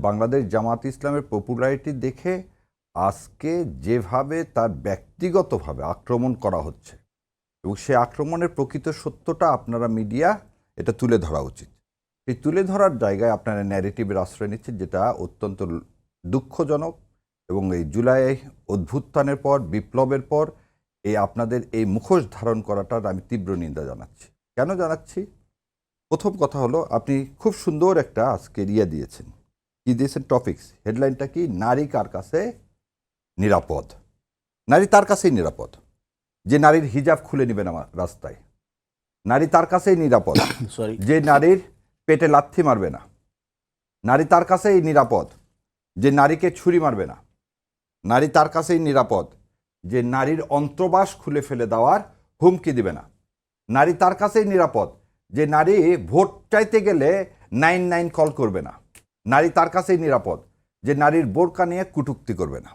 বাংলাদেশ জামাত ইসলামের পপুলারিটি দেখে আজকে যেভাবে তার ব্যক্তিগতভাবে আক্রমণ করা হচ্ছে এবং সে আক্রমণের প্রকৃত সত্যটা আপনারা মিডিয়া এটা তুলে ধরা উচিত। এই তুলে ধরার জায়গায় আপনারা ন্যারেটিভের আশ্রয় নিচ্ছেন, যেটা অত্যন্ত দুঃখজনক। এবং এই জুলাই অভ্যুত্থানের পর, বিপ্লবের পর আপনাদের এই মুখোশ ধারণ করাটার আমি তীব্র নিন্দা জানাচ্ছি। কেন জানাচ্ছি? প্রথম কথা হলো, আপনি খুব সুন্দর একটা আজকে দিয়েছেন। কি দিয়েছেন? টপিকস, হেডলাইনটা কি? নারী কার কাছে নিরাপদ? নারী তার কাছেই নিরাপদ যে নারীর হিজাব খুলে নেবেন আমার রাস্তায়। নারী তার কাছেই নিরাপদ যে নারীর পেটে লাথি মারবে না। নারী তার কাছেই নিরাপদ যে নারীকে ছুরি মারবে না। নারী তার কাছেই নিরাপদ যে নারীর অন্তর্বাস খুলে ফেলে দেওয়ার হুমকি দিবে না। নারী তার কাছেই নিরাপদ যে নারী ভোট চাইতে গেলে 99 কল করবে না। নারী তার কাছেই নিরাপদ যে নারীর বোরকা নিয়ে কটূক্তি করবে না।